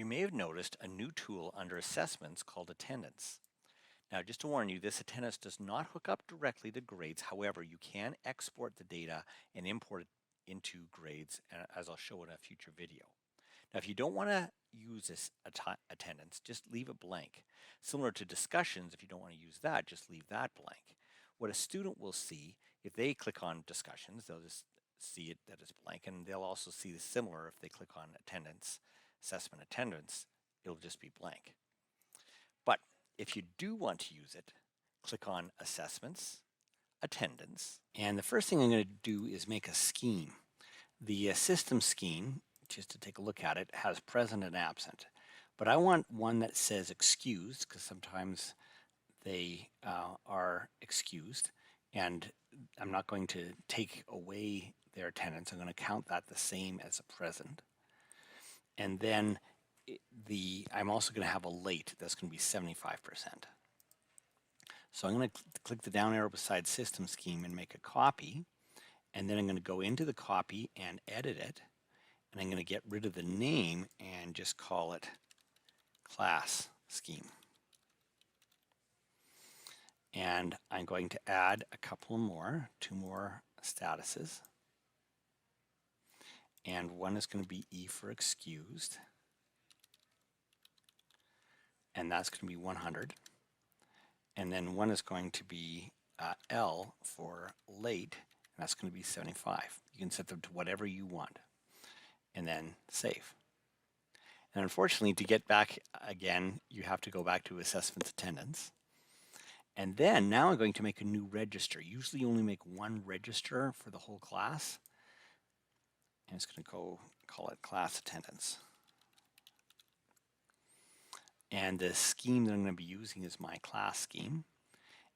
You may have noticed a new tool under assessments called attendance. Now, just to warn you, this attendance does not hook up directly to grades. However, you can export the data and import it into grades, as I'll show in a future video. Now, if you don't want to use this attendance, just leave it blank. Similar to discussions, if you don't want to use that, just leave that blank. What a student will see, if they click on discussions, they'll just see it that it's blank, and they'll also see the similar if they click on attendance, assessment attendance, it'll just be blank. But if you do want to use it, click on assessments, attendance, and the first thing I'm going to do is make a scheme. The system scheme, just to take a look at it, has present and absent. But I want one that says excused, because sometimes they are excused, and I'm not going to take away their attendance. I'm going to count that the same as a present. And then I'm also going to have a late that's going to be 75%. So I'm going to click the down arrow beside system scheme and make a copy. And then I'm going to go into the copy and edit it. And I'm going to get rid of the name and just call it class scheme. And I'm going to add a couple more, 2 more statuses. And one is going to be E for excused. And that's going to be 100. And then one is going to be L for late, and that's going to be 75. You can set them to whatever you want, and then save. And unfortunately, to get back again, you have to go back to assessments attendance. And then now I'm going to make a new register. Usually you only make one register for the whole class. And it's going to call it class attendance. And the scheme that I'm going to be using is my class scheme.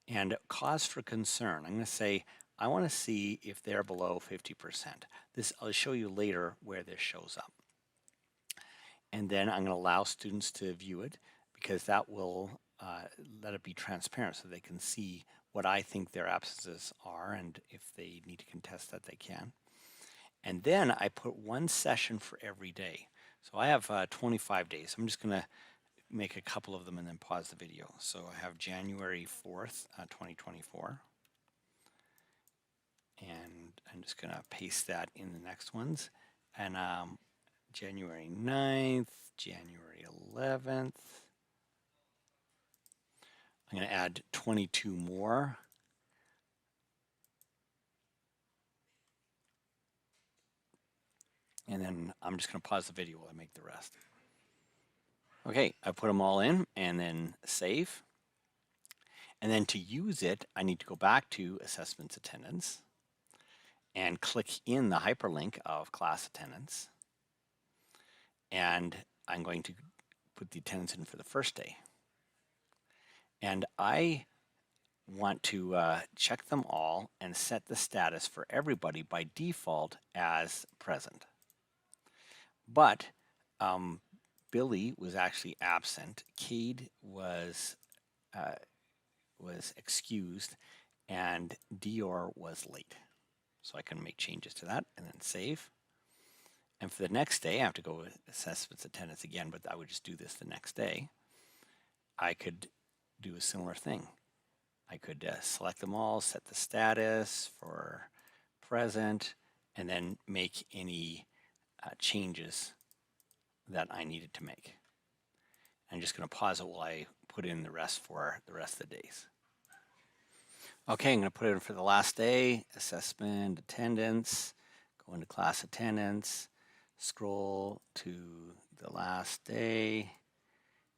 And cause for concern, I'm going to say, I want to see if they're below 50%. This, I'll show you later where this shows up. And then I'm going to allow students to view it, because that will let it be transparent so they can see what I think their absences are, and if they need to contest that, they can. And then I put one session for every day. So I have 25 days. I'm just going to make a couple of them and then pause the video. So I have January 4th, 2024. And I'm just going to paste that in the next ones. And January 9th, January 11th. I'm going to add 22 more. And then I'm just going to pause the video while I make the rest. Okay, I put them all in and then save. And then to use it, I need to go back to assessments attendance and click in the hyperlink of class attendance. And I'm going to put the attendance in for the first day. And I want to check them all and set the status for everybody by default as present. But Billy was actually absent. Cade was excused, and Dior was late. So I can make changes to that and then save. And for the next day, I have to go with assessments attendance again, but I would just do this the next day. I could do a similar thing. I could select them all, set the status for present, and then make any changes that I needed to make. I'm just going to pause it while I put in the rest for the rest of the days. Okay, I'm going to put it in for the last day, assessment, attendance, go into class attendance, scroll to the last day,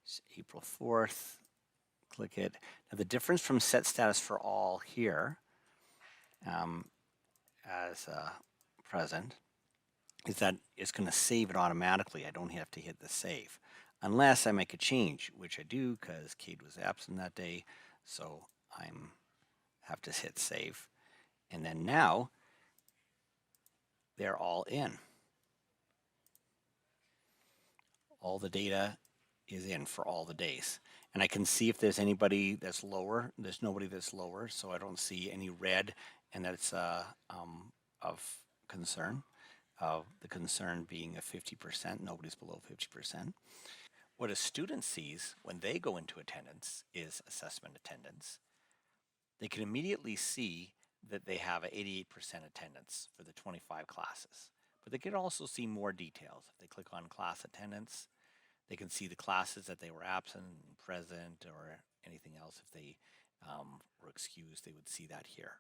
it's April 4th, click it. Now the difference from set status for all here as present is that it's going to save it automatically. I don't have to hit the save unless I make a change, which I do because Cade was absent that day. So I have to hit save. And then now they're all in. All the data is in for all the days. And I can see if there's anybody that's lower. There's nobody that's lower, so I don't see any red, and that's of concern. the concern being a 50%, nobody's below 50%. What a student sees when they go into attendance is assessment attendance. They can immediately see that they have an 88% attendance for the 25 classes. But they can also see more details. If they click on class attendance, they can see the classes that they were absent, present, or anything else. If they were excused, they would see that here.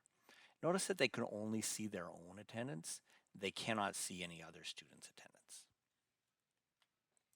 Notice that they can only see their own attendance. They cannot see any other students' attendance.